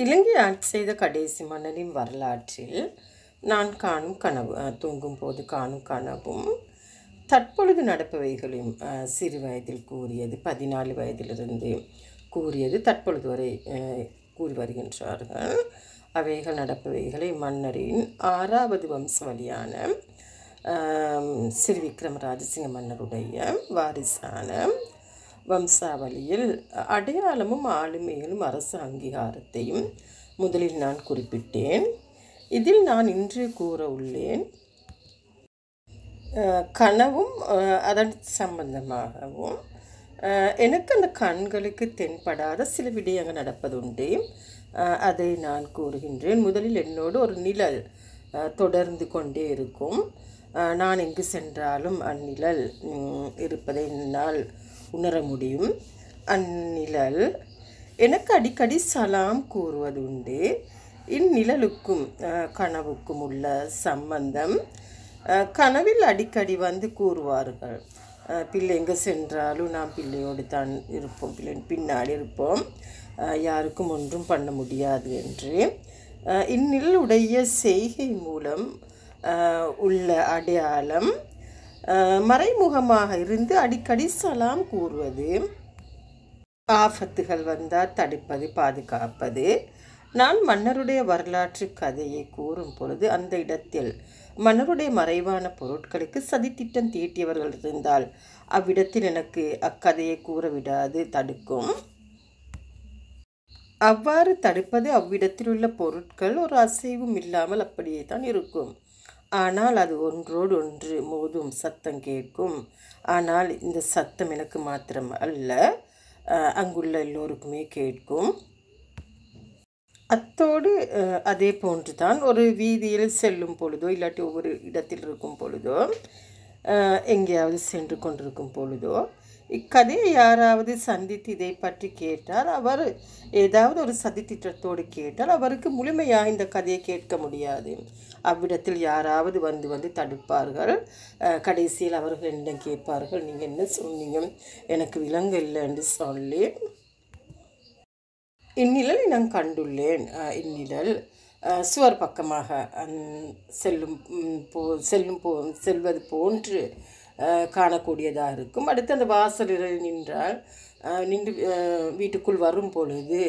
இலங்கை ஆட்சி செய்த கடைசி மன்னனின் வரலாற்றில் நான் காணும் கனவு, தூங்கும் போது காணும் கனவும் தற்பொழுது நடப்பவைகளையும் சிறு வயதில் கூறியது, 14 வயதிலிருந்து கூறியது தற்பொழுது வரை கூறி வருகின்றார்கள். அவைகள் நடப்பவைகளை மன்னரின் 6வது வம்ச வழியான ஸ்ரீ விக்ரம ராஜசிங்க மன்னருடைய வாரிசான வம்சாவளியில் அடையாளமும் ஆளுமையிலும் அரசு அங்கீகாரத்தையும் முதலில் நான் குறிப்பிட்டேன். இதில் நான் இன்று கூற உள்ளேன் கனவும் அதன் சம்பந்தமாகவும் எனக்கு அந்த கண்களுக்கு தென்படாத சில விடயங்கள் நடப்பதுண்டு. அதை நான் கூறுகின்றேன். முதலில் என்னோடு ஒரு நிழல் தொடர்ந்து கொண்டே இருக்கும். நான் எங்கு சென்றாலும் அந்நிழல் இருப்பதை என்னால் உணர முடியும். அந்நிழல் எனக்கு அடிக்கடி சலாம் கூறுவது உண்டு. இந்நிழலுக்கும் கனவுக்கும் உள்ள சம்பந்தம், கனவில் அடிக்கடி வந்து கூறுவார்கள், பிள்ளை எங்கே சென்றாலும் நாம் பிள்ளையோடு தான் இருப்போம், பிள்ளை பின்னாடி இருப்போம், யாருக்கும் ஒன்றும் பண்ண முடியாது என்று. இந்நிழலுடைய செய்கை மூலம் உள்ள அடையாளம் மறைமுகமாக இருந்து அடிக்கடி சலாம் கூறுவது, ஆபத்துகள் வந்தால் தடுப்பது, பாதுகாப்பது. நான் மன்னருடைய வரலாற்று கதையை கூறும் பொழுது அந்த இடத்தில் மன்னருடைய மறைவான பொருட்களுக்கு சதித்திட்டம் தீட்டியவர்கள் இருந்தால் அவ்விடத்தில் எனக்கு அக்கதையை கூற விடாது, தடுக்கும். அவ்வாறு தடுப்பது, அவ்விடத்தில் உள்ள பொருட்கள் ஒரு அசைவும் இல்லாமல் அப்படியே தான் இருக்கும். ஆனால் அது ஒன்றோடு ஒன்று மோதும் சத்தம் கேட்கும். ஆனால் இந்த சத்தம் எனக்கு மாத்திரம் அல்ல, அங்குள்ள எல்லோருக்குமே கேட்கும். அத்தோடு அதே போன்று தான் ஒரு வீதியில் செல்லும் பொழுதோ, இல்லாட்டி ஒவ்வொரு இடத்தில் இருக்கும் பொழுதோ, எங்கேயாவது சென்று கொண்டிருக்கும் பொழுதோ இக்கதையை யாராவது சந்தித்து இதை பற்றி கேட்டால், அவர் ஏதாவது ஒரு சதித்திட்டத்தோடு கேட்டால் அவருக்கு முழுமையாக இந்த கதையை கேட்க முடியாது. அவ்விடத்தில் யாராவது வந்து தடுப்பார்கள். கடைசியில் அவர்கள் என்ன கேட்பார்கள், நீங்கள் என்ன சொன்னீங்க, எனக்கு விலங்கு இல்லை என்று சொல்லி. இந்நிழலை நான் கண்டுள்ளேன். இந்நிழல் சுவர் பக்கமாக செல்வது போன்று காணக்கூடியதாக இருக்கும். அடுத்து அந்த வாசலில் நின்று வீட்டுக்குள் வரும் பொழுது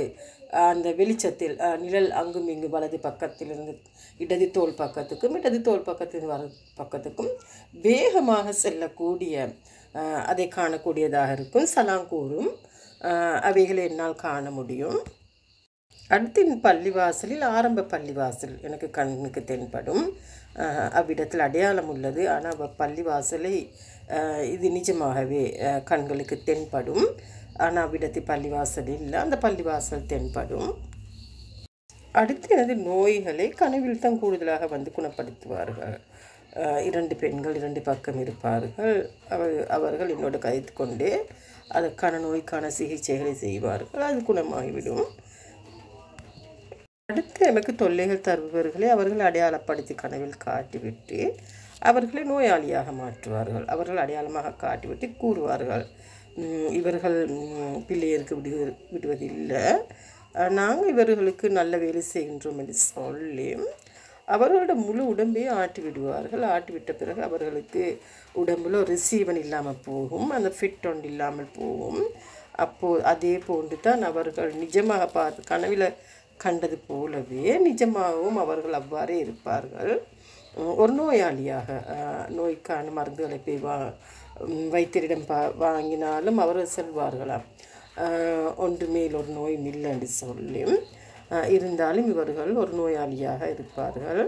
அந்த வெளிச்சத்தில் நிழல் அங்கும் இங்கு வலது பக்கத்திலிருந்து இடது தோல் பக்கத்துக்கும், இடது தோல் பக்கத்திலிருந்து பக்கத்துக்கும் வேகமாக செல்லக்கூடிய அதை காணக்கூடியதாக இருக்கும். சலாங்கூரும் அவைகளை என்னால் காண முடியும். அடுத்து பள்ளிவாசலில், ஆரம்ப பள்ளிவாசல் எனக்கு கண்ணுக்கு தென்படும். அவ்விடத்தில் அடையாளம் உள்ளது. ஆனால் பள்ளிவாசலை இது நிஜமாகவே கண்களுக்கு தென்படும். ஆனால் அவ்விடத்தில் பள்ளிவாசல் இல்லை, அந்த பள்ளிவாசல் தென்படும். அடுத்து எனது நோய்களை கனவில் தான் கூடுதலாக வந்து குணப்படுத்துவார்கள். 2 பெண்கள் 2 பக்கம் இருப்பார்கள். அவர்கள் என்னோட கதைத்து கொண்டு அதற்கான நோய்க்கான சிகிச்சைகளை செய்வார்கள். அது குணமாகிவிடும். அடுத்து எனக்கு தொல்லைகள் தருபவர்களை அவர்கள் அடையாளப்படுத்தி கனவில் காட்டிவிட்டு அவர்களை நோயாளியாக மாற்றுவார்கள். அவர்கள் அடையாளமாக காட்டிவிட்டு கூறுவார்கள், இவர்கள் பிள்ளையருக்கு விடுவதில்லை, நாங்கள் இவர்களுக்கு நல்ல வேலை செய்கின்றோம் என்று சொல்லி அவர்களோட முழு உடம்பையும் ஆட்டி விடுவார்கள். ஆட்டிவிட்ட பிறகு அவர்களுக்கு உடம்புல ஒரு சீவன் இல்லாமல் போகும், அந்த ஃபிட் ஒன்று இல்லாமல் போகும். அப்போது அதே போன்று தான் அவர்கள் நிஜமாக பார்த்து கனவில் கண்டது போலவே நிஜமாகவும் அவர்கள் அவ்வாறே இருப்பார்கள். ஒரு நோயாளியாக நோய்க்கான மருந்துகளை போய் வைத்தியரிடம் வாங்கினாலும் அவர்கள் செல்வார்களாம், ஒன்று மேல் ஒரு நோய் இல்லை என்று சொல்லி. இருந்தாலும் இவர்கள் ஒரு நோயாளியாக இருப்பார்கள்.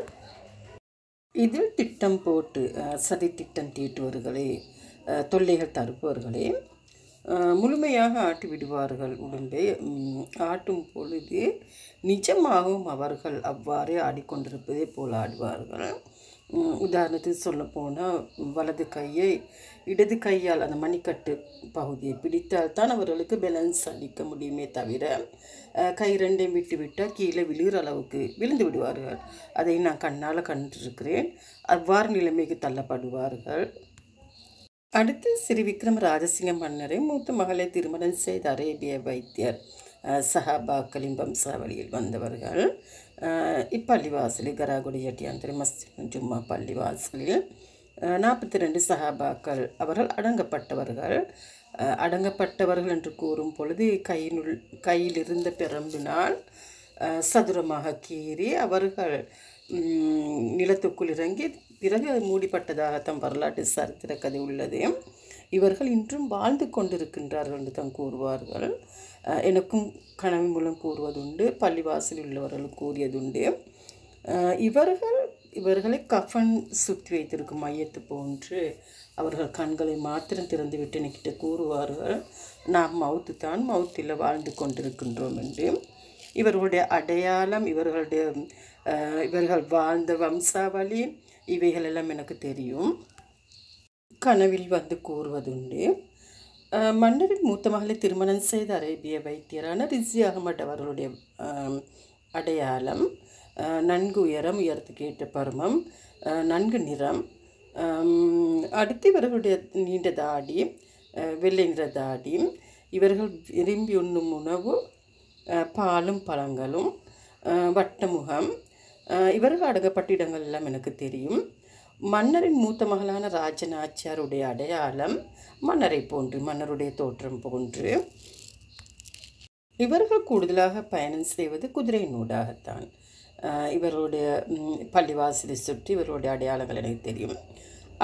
இதில் திட்டம் போட்டு சதி திட்டம் தீட்டுவர்களே, தொல்லைகள் தருப்பவர்களே முழுமையாக ஆட்டி விடுவார்கள். உடம்பை ஆட்டும் பொழுது நிஜமாகவும் அவர்கள் அவ்வாறே ஆடிக்கொண்டிருப்பதே போல் ஆடுவார்கள். உதாரணத்துக்கு சொல்லப்போனால் வலது கையை இடது கையால் அந்த மணிக்கட்டு பகுதியை பிடித்தால் தான் அவர்களுக்கு பேலன்ஸ் அளிக்க முடியுமே தவிர கை 2ஐயும் விட்டுவிட்டால் கீழே விழுகிற அளவுக்கு விழுந்து விடுவார்கள். அதை நான் கண்ணால் கண்டிருக்கிறேன். அவ்வாறு நிலைமைக்கு தள்ளப்படுவார்கள். அடுத்து ஸ்ரீ விக்ரம ராஜசிங்க மன்னரை மூத்த மகளை திருமணம் செய்த அரேபிய வைத்தியர் சஹாபாக்களின் வம்சாவளியில் வந்தவர்கள். இப்பள்ளிவாசலில் கராகுடி ஜட்டியாந்திரி மஸ்ஜித் ஜும்மா பள்ளிவாசலில் 42 சஹாபாக்கள் அவர்கள் அடங்கப்பட்டவர்கள். அடங்கப்பட்டவர்கள் என்று கூறும் பொழுது கையில் இருந்த பிரம்பினால் சதுரமாக கீறி அவர்கள் நிலத்துக்குள் இறங்கி பிறகு மூடிப்பட்டதாகத்தான் வரலாற்று சரித்திர கதை உள்ளது. இவர்கள் இன்றும் வாழ்ந்து கொண்டிருக்கின்றார்கள் என்று தான் கூறுவார்கள். எனக்கும் கனவு மூலம் கூறுவதுண்டு, பள்ளிவாசலில் உள்ளவர்கள் கூறியதுண்டு. இவர்களை கஃன் சுற்றி வைத்திருக்கும் மையத்து போன்று அவர்கள் கண்களை மாத்திரம் திறந்துவிட்டு என்கிட்ட கூறுவார்கள், நாம் மவுத்து தான், மவுத்தில் வாழ்ந்து கொண்டிருக்கின்றோம் என்று. இவர்களுடைய அடையாளம், இவர்கள் வாழ்ந்த வம்சாவளி, இவைகளெல்லாம் எனக்கு தெரியும். கனவில் வந்து கூறுவதுண்டு. மன்னரின் மூத்த மகளை திருமணம் செய்த அரேபிய வைத்தியரான ரிஸ்வி அகமட் அவர்களுடைய அடையாளம் நன்கு உயரத்துக்கு ஏற்ற பருமம், நன்கு நிறம். அடுத்து இவர்களுடைய நீண்ட தாடி, வெள்ளை நிற தாடி. இவர்கள் விரும்பி உண்ணும் உணவு பாலும் பழங்களும், வட்டமுகம். இவர்கள் அடங்கப்பட்ட இடங்கள் எல்லாம் எனக்கு தெரியும். மன்னரின் மூத்த மகளான ராஜநாச்சியாருடைய அடையாளம் மன்னரை போன்று, மன்னருடைய தோற்றம் போன்று. இவர்கள் கூடுதலாக பயணம் செய்வது குதிரையினூடாகத்தான். இவருடைய பள்ளிவாசலை சுற்றி இவருடைய அடையாளங்கள் எனக்கு தெரியும்.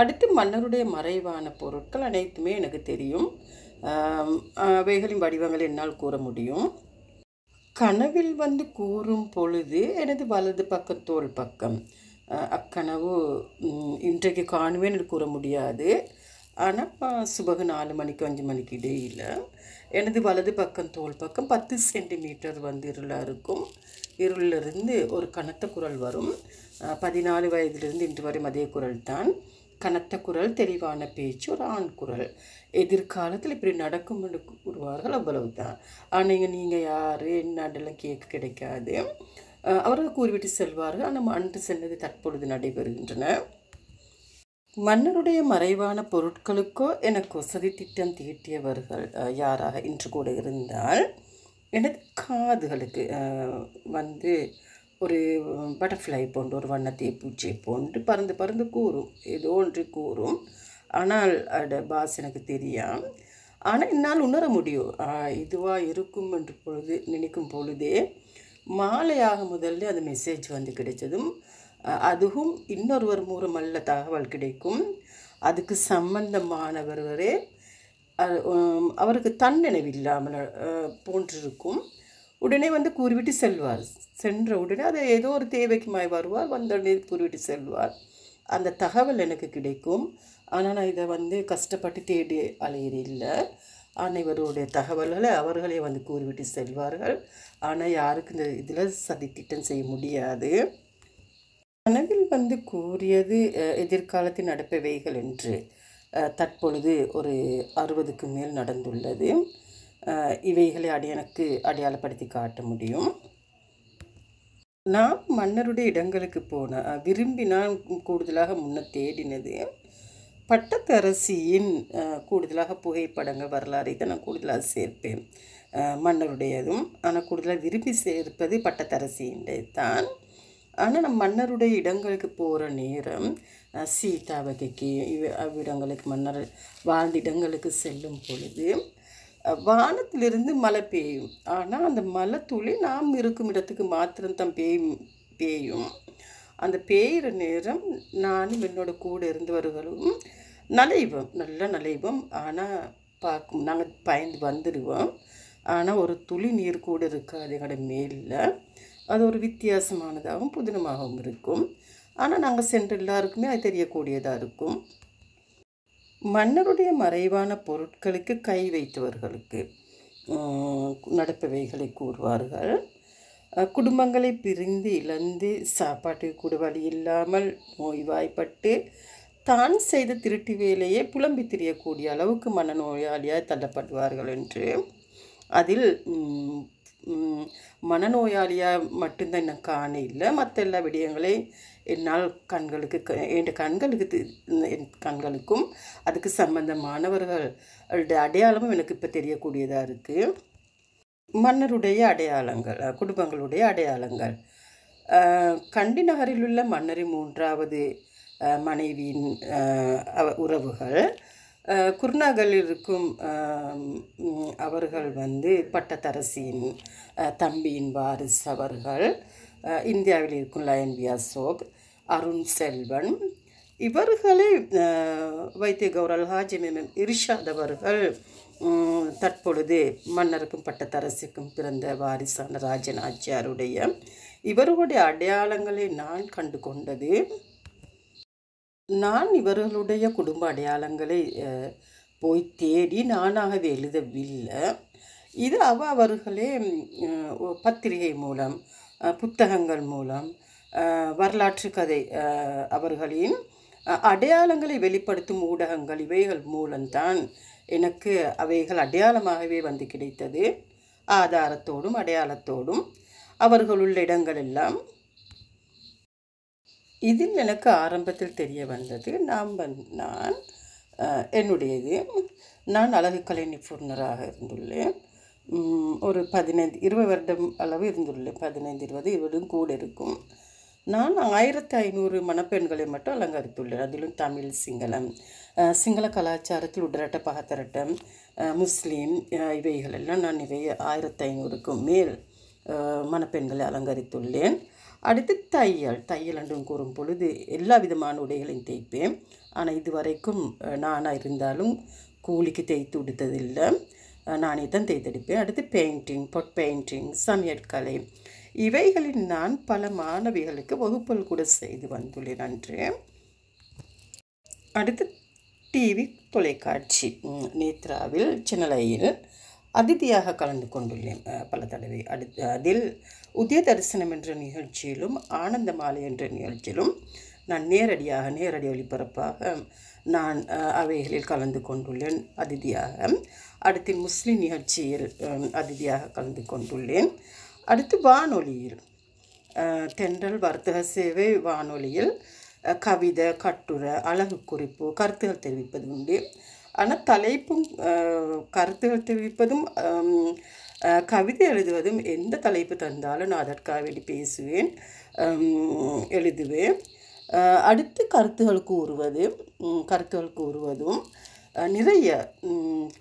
அடுத்து மன்னருடைய மறைவான பொருட்கள் அனைத்துமே எனக்கு தெரியும். அவைகளின் வடிவங்களை என்னால் கூற முடியும். கனவில் வந்து கூறும் பொழுது எனது வலது பக்கம் தோல் பக்கம், அக்கனவு இன்றைக்கு காணுவேன் என்று கூற முடியாது. ஆனால் சுபகு 4 மணிக்கு 5 மணிக்கு இடையில் எனது வலது பக்கம் தோல் பக்கம் 10 சென்டிமீட்டர் வந்து இருளாக இருக்கும். இருளிலிருந்து ஒரு கனத்த குரல் வரும். 14 வயதிலிருந்து இன்று வரை அதே குரல் தான். கனத்த குரல், தெளிவான பேச்சு, ஒரு ஆண் குரல். எதிர்காலத்தில் இப்படி நடக்கும் என்று கூறுவார்கள், அவ்வளவு தான். ஆனால் நீங்கள் யார் என்னெல்லாம் கேட்க கிடைக்காது. அவர்கள் கூறிவிட்டு செல்வார்கள். ஆனால் அன்று சென்றது தற்பொழுது நடைபெறுகின்றன. மன்னருடைய மறைவான பொருட்களுக்கோ எனக்கோ சதித்திட்டம் தீட்டியவர்கள் யாராக இன்று கூட இருந்தால், எனது காதுகளுக்கு வந்து ஒரு பட்டர்ஃப்ளை போன்று, ஒரு வண்ணத்தை பூச்சியை போன்று பறந்து பறந்து கூறும், ஏதோ ஒன்று கூறும். ஆனால் பாஸ் எனக்கு தெரியும். ஆனால் என்னால் உணர முடியும் இதுவாக இருக்கும் என்று நினைக்கும் பொழுதே மாலையாக முதல்ல அந்த மெசேஜ் வந்து கிடைச்சதும், அதுவும் இன்னொருவர் மூலமல்ல தகவல் கிடைக்கும். அதுக்கு சம்பந்தமானவரே அவருக்கு தன்னினைவில்லாமல் போன்றிருக்கும். உடனே வந்து கூறிவிட்டு செல்வார். சென்ற உடனே அதை ஏதோ ஒரு தேவைக்குமாய் வருவார், வந்தோடனே கூறிவிட்டு செல்வார். அந்த தகவல் எனக்கு கிடைக்கும். ஆனால் நான் இதை வந்து கஷ்டப்பட்டு தேடி அலையிறில்லை. ஆனால் இவருடைய தகவல்களை அவர்களே வந்து கூறிவிட்டு செல்வார்கள். ஆனால் யாருக்கு இந்த இதில் சதித்திட்டம் செய்ய முடியாது. கனவில் வந்து கூறியது எதிர்காலத்தில் நடப்பவைகள் என்று தற்பொழுது ஒரு 60க்கு மேல் நடந்துள்ளது. இவைகளை எனக்கு அடையாளப்படுத்தி காட்ட முடியும். நான் மன்னருடைய இடங்களுக்கு விரும்பி நான் கூடுதலாக முன்ன தேடினது பட்டத்தரசியின் கூடுதலாக புகைப்படங்கள், வரலாறை தான் நான் கூடுதலாக சேர்ப்பேன், மன்னருடையதும். ஆனால் கூடுதலாக விரும்பி சேர்ப்பது பட்டத்தரசியின்றது தான். ஆனால் நம்ம மன்னருடைய இடங்களுக்கு போகிற நேரம் சீதா வகைக்கு அவ்விடங்களுக்கு, மன்னர் வாழ்ந்த இடங்களுக்கு செல்லும் பொழுது வானத்திலிருந்து மழை பெய்யும். ஆனால் அந்த மழை துளி நாம் இருக்கும் இடத்துக்கு மாத்திரம்தான் பெய்யும். அந்த பெய்கிற நேரம் நானும் என்னோட கூட இருந்தவர்களும் நலைவோம், நல்லா நலைவோம். ஆனால் நாங்கள் பயந்து வந்துடுவோம். ஆனால் ஒரு துளி நீர் கூட இருக்காது எங்களோட மேலில். அது ஒரு வித்தியாசமானதாகவும் புதினமாகவும் இருக்கும். ஆனால் நாங்கள் சென்ற எல்லாருக்குமே அது தெரியக்கூடியதாக இருக்கும். மன்னருடைய மறைவான பொருட்களுக்கு கை வைத்தவர்களுக்கு நடப்பவைகளை கூறுவார்கள். குடும்பங்களை பிரிந்து இழந்து சாப்பாட்டுக்கு கூட வழி இல்லாமல் நோய்வாய்ப்பட்டு தான் செய்த திருட்டு வேலையை புலம்பி திரியக்கூடிய அளவுக்கு மனநோயாளியாக தள்ளப்படுவார்கள் என்று. அதில் மனநோயாளியாக மட்டும்தான் இன்னும் காண இல்லை. மற்ற எல்லா விடயங்களையும் என்னால் என் கண்களுக்கும் அதுக்கு சம்பந்தமானவர்களுடைய அடையாளமும் எனக்கு இப்போ தெரியக்கூடியதாக இருக்குது. மன்னருடைய அடையாளங்கள், குடும்பங்களுடைய அடையாளங்கள். கண்டி நகரில் உள்ள மன்னரின் 3வது மனைவியின் உறவுகள். குருநாகலில் இருக்கும் அவர்கள் பட்டத்தரசியின் தம்பியின் வாரிசு அவர்கள். இந்தியாவில் இருக்கும் லயன் பி அசோக், அருண் செல்வன். இவர்களை வைத்திய கௌரவ் ஹாஜி மேம் இர்ஷாத் அவர்கள் தற்பொழுது மன்னருக்கும் பட்டத்தரசிக்கும் பிறந்த வாரிசான ராஜநாச்சியாருடைய இவர்களுடைய அடையாளங்களை நான் கண்டு கொண்டது. நான் இவர்களுடைய குடும்ப அடையாளங்களை போய் தேடி நானாகவே எழுதவில்லை. இது அவர்களே பத்திரிகை மூலம், புத்தகங்கள் மூலம், வரலாற்று கதை, அவர்களின் அடையாளங்களை வெளிப்படுத்தும் ஊடகங்கள் இவைகள் மூலம்தான் எனக்கு அவைகள் அடையாளமாகவே வந்து கிடைத்தது. ஆதாரத்தோடும் அடையாளத்தோடும் அவர்களுள்ள இடங்கள் எல்லாம். இதில் எனக்கு ஆரம்பத்தில் தெரிய வந்தது, நான் என்னுடையது, நான் அழகுக்கலை நிபுணராக இருந்துள்ளேன். ஒரு 15-20 வருடம் அளவு இருந்துள்ளேன். 15-20 கூட இருக்கும். நான் 1500 மணப்பெண்களை மட்டும் அலங்கரித்துள்ளேன். அதிலும் தமிழ், சிங்கள கலாச்சாரத்தில் உடரட்ட, பகத்தரட்டம், முஸ்லீம் இவைகளெல்லாம் நான் நிறைய 1500க்கும் மேல் மணப்பெண்களை அலங்கரித்துள்ளேன். அடுத்து தையல் என்றும் கூறும் பொழுது எல்லா விதமான உடைகளையும் தைப்பேன். ஆனால் இதுவரைக்கும் நானாக இருந்தாலும் கூலிக்கு தைத்து விடுத்ததில்லை, நானே தான் தைத்தெடுப்பேன். அடுத்து பெயிண்டிங், பொட் பெயிண்டிங், சமையற்கலை இவைகளில் நான் பல மாணவிகளுக்கு வகுப்புகள் கூட செய்து வந்துள்ளேன் அன்று. அடுத்து டிவி தொலைக்காட்சி நேத்ராவில் சேனலையில் அதிதியாக கலந்து கொண்டுள்ளேன் பல தடவை. அதில் உதய தரிசனம் என்ற நிகழ்ச்சியிலும் ஆனந்த மாலை என்ற நிகழ்ச்சியிலும் நான் நேரடி ஒளிபரப்பாக நான் அவைகளில் கலந்து கொண்டுள்ளேன் அதிதியாக. அடுத்து முஸ்லிம் நிகழ்ச்சியில் அதிதியாக கலந்து கொண்டுள்ளேன். அடுத்து வானொலியில், தென்றல் வர்த்தக சேவை வானொலியில் கவிதை, கட்டுரை, அழகு குறிப்பு, கருத்துகள் தெரிவிப்பது உண்டு. ஆனால் தலைப்பும் கருத்துகள் தெரிவிப்பதும் கவிதை எழுதுவதும் எந்த தலைப்பு தந்தாலும் நான் அதற்காக வேண்டி பேசுவேன், எழுதுவேன். அடுத்து கருத்துகள் கூறுவதும் நிறைய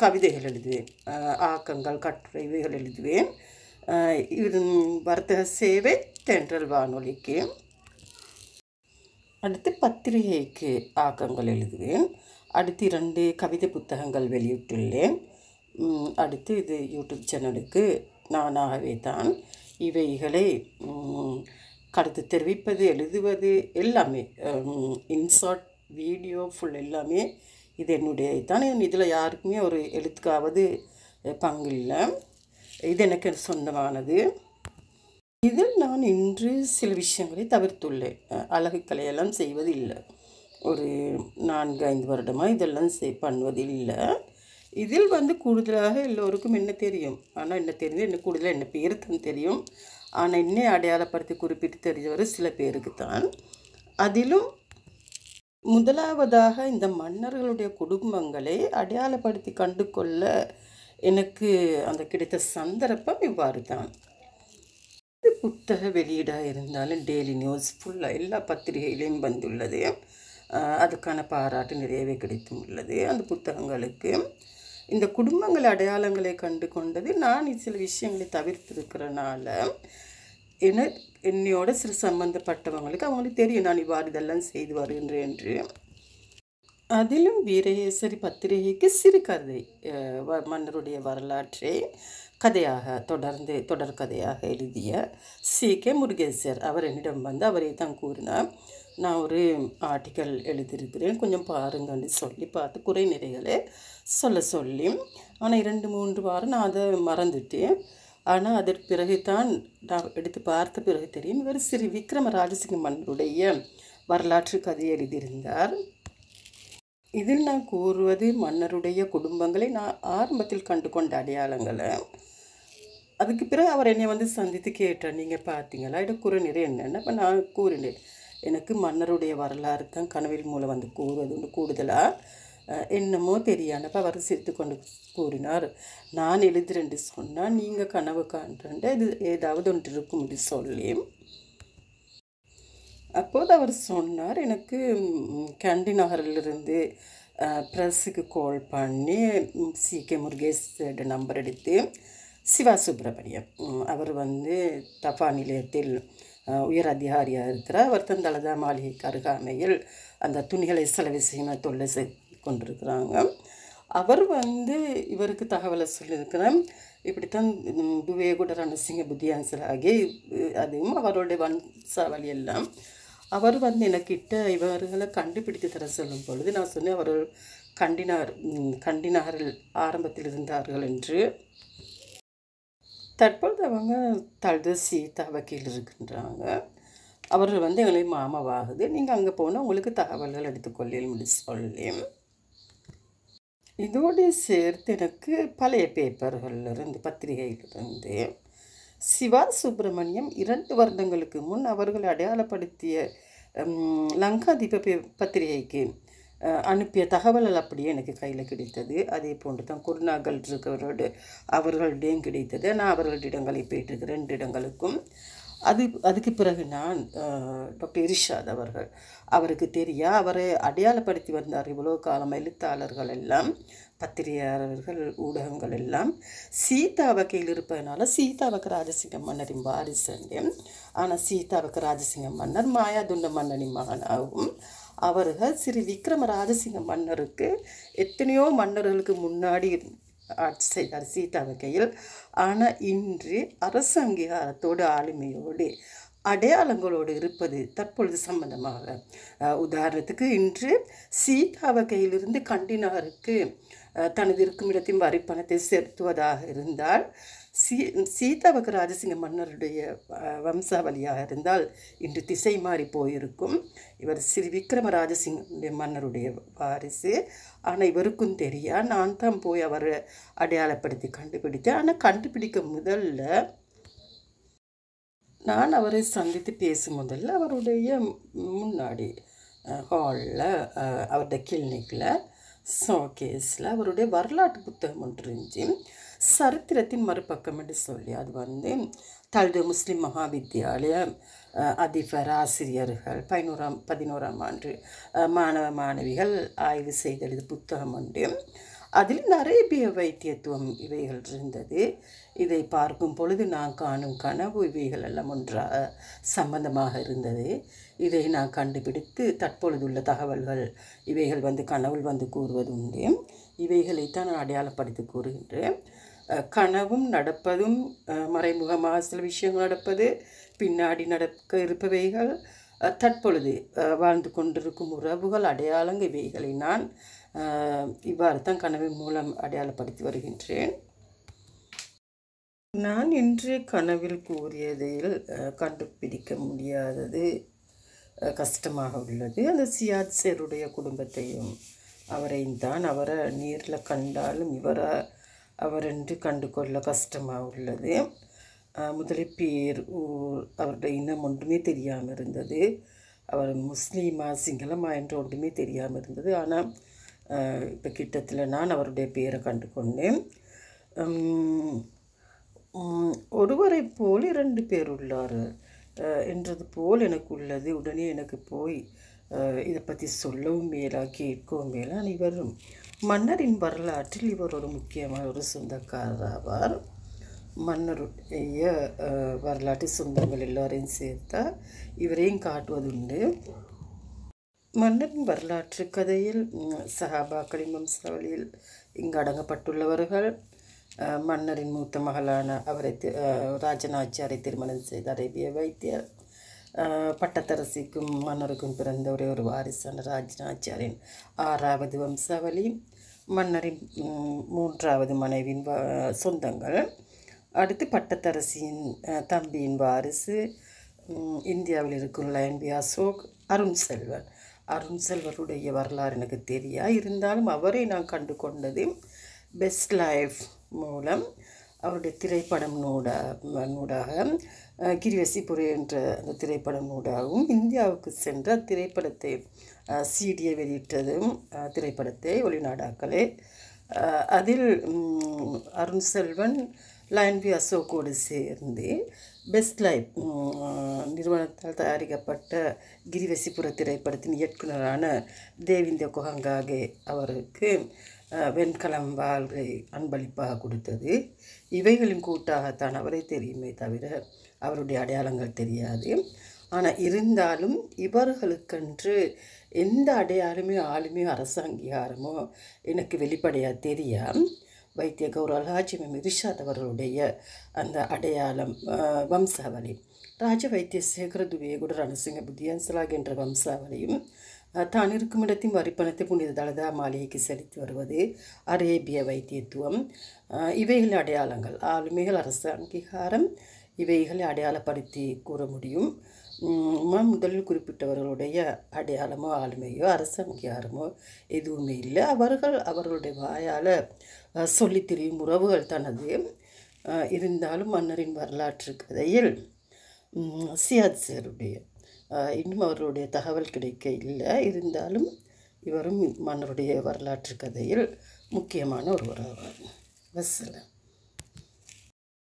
கவிதைகள் எழுதுவேன், ஆக்கங்கள், கட்டுரை இவைகள் எழுதுவேன். வர்த்தக சேவை தென்றல் வானொலிக்கு. அடுத்து பத்திரிகைக்கு ஆக்கங்கள் எழுதுவேன். அடுத்து 2 கவிதை புத்தகங்கள் வெளியிட்டுள்ளேன். அடுத்து இது யூடியூப் சேனலுக்கு நானாகவே தான் இவைகளை கருத்து தெரிவிப்பது, எழுதுவது எல்லாமே, இன்சார்ட் வீடியோ ஃபுல் எல்லாமே இது என்னுடைய தான். இதில் யாருக்குமே ஒரு எழுத்துக்காவது பங்கில்லை, இது எனக்கு சொந்தமானது. இதில் நான் இன்று சில விஷயங்களை தவிர்த்துள்ளேன். அழகு கலையெல்லாம் செய்வது இல்லை. ஒரு 4-5 வருடமாக இதெல்லாம் பண்ணுவது இல்லை. இதில் கூடுதலாக எல்லோருக்கும் என்ன தெரியும், ஆனால் என்ன தெரிஞ்சு என்ன கூடுதலாக என்ன பேர் தான் தெரியும். ஆனால் என்னை அடையாளப்படுத்தி குறிப்பிட்டு தெரிஞ்சவர் சில பேருக்கு தான். அதிலும் முதலாவதாக இந்த மன்னர்களுடைய குடும்பங்களை அடையாளப்படுத்தி கண்டு கொள்ள எனக்கு அந்த கிடைத்த சந்தர்ப்பம் இவ்வாறு தான். புத்தக வெளியீடாக இருந்தாலும் டெய்லி நியூஸ் ஃபுல்லாக எல்லா பத்திரிகையிலையும் வந்துள்ளது. அதுக்கான பாராட்டு நிறையவே கிடைத்தும் உள்ளது. அந்த புத்தகங்களுக்கு இந்த குடும்பங்கள் அடையாளங்களை கண்டு கொண்டது நான் சில விஷயங்களை தவிர்த்திருக்கிறனால என்னையோட சில சம்பந்தப்பட்டவங்களுக்கு அவங்களுக்கு தெரியும் நான் இவ்வாறு இதெல்லாம் செய்து வருகின்றேன் என்று. அதிலும் வீரகேசரி பத்திரிகைக்கு சிறுகதை, மன்னருடைய வரலாற்றை கதையாக தொடர் கதையாக எழுதிய C.K. முருகேசர் அவர் என்னிடம் அவரே தான் கூறினார், நான் ஒரு ஆர்டிக்கல் எழுதியிருக்கிறேன், கொஞ்சம் பாருங்கன்னு சொல்லி பார்த்து குறை நிறைகளை சொல்லி. ஆனால் 2-3 வாரம் நான் அதை மறந்துட்டேன். ஆனால் அதற்கு பிறகு தான் நான் எடுத்து பார்த்த பிறகு தெரியும் இவர் ஸ்ரீ விக்ரம ராஜசிங்க மன்னருடைய வரலாற்று கதையை எழுதியிருந்தார். இதில் நான் கூறுவது மன்னருடைய குடும்பங்களை நான் ஆரம்பத்தில் கண்டு கொண்ட அடையாளங்களை. அதுக்கு பிறகு அவர் என்னை சந்தித்து கேட்டார், நீங்கள் பார்த்தீங்களா இட குறை நிறைய என்னென்ன. அப்போ நான் கூறினேன், எனக்கு மன்னருடைய வரலாறு தான் கனவில் மூலம் கூறுவது உண்டு. கூடுதலாக என்னமோ தெரியானப்ப அவர் சிரித்து கொண்டு கூறினார், நான் எழுதுறேன்னு சொன்னால் நீங்கள் கனவு காண்றேன், இது ஏதாவது ஒன்று இருக்கும் என்று சொல்லி. அப்போது அவர் சொன்னார், எனக்கு கேண்டி நகரிலிருந்து ப்ரெஸ்ஸுக்கு கால் பண்ணி CK முருகேஷோட நம்பர் எடுத்து சிவா சுப்பிரமணியம் அவர் தபா நிலையத்தில் உயர் அதிகாரியாக இருக்கிறார். அவர் தலதா மாளிகைக்கு அருகாமையில் அந்த துணிகளை செலவு செய்ய தொல்லை கொண்டிருக்கிறாங்க. அவர் இவருக்கு தகவலை சொல்லியிருக்கிறேன், இப்படித்தான் துவேகுட ரணசிங்க புத்தியான்சலாகி அதுவும் அவருடைய வம்சாவளி எல்லாம் அவர் எனக்கிட்ட இவர்களை கண்டுபிடித்து தர சொல்லும் பொழுது நான் சொன்னேன், அவர்கள் கண்டி நகரில் ஆரம்பத்தில் இருந்தார்கள் என்று. தற்பொழுது அவங்க தழுத சீதா வக்கீல் இருக்கின்றாங்க. அவர்கள் எங்களை மாமாவாகுது, நீங்கள் அங்கே போனால் உங்களுக்கு தகவல்கள் எடுத்துக்கொள்ளு சொல்லி. இதோடு சேர்த்து எனக்கு பழைய பேப்பர்களிலிருந்து பத்திரிகையிலிருந்து சிவா சுப்பிரமணியம் 2 வருடங்களுக்கு முன் அவர்கள் அடையாளப்படுத்திய லங்காதீப பத்திரிகைக்கு அனுப்பிய தகவல்கள் அப்படியே எனக்கு கையில் கிடைத்தது. அதே போன்று தான் குருநாகல் இருக்கிறவரோடு அவர்களுடையும் கிடைத்தது. நான் அவர்களுடைய இடங்களை போயிட்டிருக்கிறேன் 2 இடங்களுக்கும். அதுக்கு பிறகு நான் டாக்டர் இரிஷாத் அவருக்கு அவரை அடையாளப்படுத்தி வந்தார் இவ்வளோ காலம். எழுத்தாளர்கள் எல்லாம், பத்திரிகையாளர்கள், ஊடகங்கள் எல்லாம் சீதா வகையில் இருப்பதனால சீதாவுக்கு ராஜசிங்க மன்னரின் வாரிசு. ஆனால் சீதாவுக்கு ராஜசிங்க மன்னர் மாயாதுண்ட மன்னனின் மகனாகவும் அவர்கள் ஸ்ரீ விக்ரம ராஜசிங்க மன்னருக்கு எத்தனையோ மன்னர்களுக்கு முன்னாடி ஆட்சி செய்தார் சீதா வகையில். ஆனால் இன்று அரசு அங்கீகாரத்தோடு ஆளுமையோடு அடையாளங்களோடு இருப்பது தற்பொழுது சம்பந்தமாக. உதாரணத்துக்கு இன்று சீதா வகையிலிருந்து கண்டி நகருக்கு தனது இருக்கும் இடத்தின் வரி பணத்தை செலுத்துவதாக இருந்தால் சீதாவக ராஜசிங்க மன்னருடைய வம்சாவளியாக இருந்தால் இன்று திசை மாறி போயிருக்கும். இவர் ஸ்ரீ விக்ரம ராஜசிங்க மன்னருடைய வாரிசு. ஆனால் இவருக்கும் தெரியா, நான் தான் போய் அவரை அடையாளப்படுத்தி கண்டுபிடித்தேன். ஆனால் கண்டுபிடிக்க முதல்ல நான் அவரை சந்தித்து பேசும் முதல்ல அவருடைய முன்னாடி ஹாலில் அவருடைய கிளினிக்கில் ஷோகேஸில் அவருடைய வரலாற்று புத்தகம் ஒன்று இருந்துச்சு, சரித்திரத்தின் மறுபக்கம் என்று சொல்லி. அது தழுது முஸ்லீம் மகாவித்யாலய அதிபர் ஆசிரியர்கள் 11ஆம் ஆண்டு மாணவ மாணவிகள் ஆய்வு செய்தது புத்தகம் உண்டு. அதில் அரேபிய வைத்தியத்துவம் இவைகள் இருந்தது. இதை பார்க்கும் பொழுது நான் காணும் கனவு இவைகள் எல்லாம் ஒன்றாக சம்பந்தமாக இருந்தது. இதை நான் கண்டுபிடித்து தற்பொழுதுள்ள தகவல்கள் இவைகள் கனவுள் கூறுவது உண்டு. இவைகளைத்தான் நான் அடையாளப்படுத்தி கூறுகின்றேன். கனவும் நடப்பதும் மறைமுகமாக சில விஷயங்கள் நடப்பது, பின்னாடி நடக்க இருப்பவைகள், தற்பொழுது வாழ்ந்து கொண்டிருக்கும் உறவுகள், அடையாளங்கள், இவைகளை நான் இவ்வாறு தான் கனவின் மூலம் அடையாளப்படுத்தி வருகின்றேன். நான் இன்று கனவில் கூறியதில் கண்டுபிடிக்க முடியாதது கஷ்டமாக உள்ளது. அந்த சியாத்சேருடைய குடும்பத்தையும் அவரையும் தான். அவரை நேரில் கண்டாலும் அவரென்று கண்டு கொள்ள கஷ்டமாக உள்ளது. முதலில் பேர், ஊர், அவருடைய இனம் ஒன்றுமே தெரியாமல் இருந்தது. அவர் முஸ்லீமா சிங்களமா என்று ஒன்றுமே தெரியாமல் இருந்தது. ஆனால் இப்போ கிட்டத்தில் நான் அவருடைய பேரை கண்டு கொண்டேன். ஒருவரை போல் 2 பேர் உள்ளார் என்றது போல் எனக்கு உள்ளது. உடனே எனக்கு போய் இதை பற்றி சொல்லவும் மேலா, கேட்கவும் மேலா. இவர் மன்னரின் வரலாற்றில் இவர் ஒரு முக்கியமான ஒரு சொந்தக்காரர் ஆவார். மன்னருடைய வரலாற்று சொந்தங்கள் எல்லோரையும் சேர்த்தா இவரையும் காட்டுவதுண்டு. மன்னரின் வரலாற்று கதையில் சஹாபாக்களின் வம்சாவளியில் இங்கு அடங்கப்பட்டுள்ளவர்கள் மன்னரின் மூத்த மகளான ராஜநாச்சியாரை திருமணம் செய்த அரேபிய வைத்தியர், பட்டத்தரசிக்கும் மன்னருக்கும் பிறந்த ஒரே ஒரு வாரிசான ராஜநாச்சியாரின் 6வது வம்சாவளி, மன்னரின் 3வது மனைவியின் சொந்தங்கள், அடுத்து பட்டத்தரசியின் தம்பியின் வாரிசு, இந்தியாவில் இருக்கும் லயன் பி அசோக், அருண் செல்வருடைய வரலாறு எனக்கு தெரியா. இருந்தாலும் அவரை நான் கண்டு கொண்டது பெஸ்ட் லைஃப் மூலம், அவருடைய திரைப்படம் நூடாக கிரிவசிபுரை என்ற அந்த திரைப்படம் ஊடாகவும் இந்தியாவுக்கு சென்ற திரைப்படத்தை சிடியை வெளியிட்டதும் திரைப்படத்தை ஒளிநாடாக்களே. அதில் அருண் செல்வன் லயன் வி அசோக்கோடு சேர்ந்து பெஸ்ட் லைஃப் நிறுவனத்தால் தயாரிக்கப்பட்ட கிரிவசிபுர திரைப்படத்தின் இயக்குனரான தேவிந்திர கொஹங்காகே அவருக்கு வெண்கலம் வாழ்வை அன்பளிப்பாக கொடுத்தது. இவைகளின் கூட்டாகத்தான் அவரை தெரியுமே தவிர அவருடைய அடையாளங்கள் தெரியாது. ஆனால் இருந்தாலும் இவர்களுக்கென்று எந்த அடையாளமே ஆளுமே அரசு அங்கீகாரமோ எனக்கு வெளிப்படையாக தெரியாது. வைத்திய கௌரவ ராஜ்யம் ரிஷாத் அவர்களுடைய அந்த அடையாளம் வம்சாவளி, ராஜ வைத்திய சேகர துவேகுட ரணசிங்க புத்தியன்சலாக் என்ற வம்சாவளியும் தான் இருக்கும் இடத்தின் வரிப்பணத்தை புனித தலதா மாளிகைக்கு செலுத்தி வருவது, அரேபிய வைத்தியத்துவம், இவைகள் அடையாளங்கள் ஆளுமைகள் அரசு அங்கீகாரம் இவைகளை அடையாளப்படுத்தி கூற முடியும். முதலில் குறிப்பிட்டவர்களுடைய அடையாளமோ ஆளுமையோ அரசு அங்கீகாரமோ எதுவுமே இல்லை. அவர்களுடைய வாயால் சொல்லித் திரியும் உறவுகள் தனது. இருந்தாலும் மன்னரின் வரலாற்று கதையில் சியாத் சேருடைய இன்னும் அவர்களுடைய தகவல் கிடைக்க இல்லை. இருந்தாலும் இவரும் மன்னருடைய வரலாற்று கதையில் முக்கியமான ஒருவராவார். வஸ்ஸலாம்.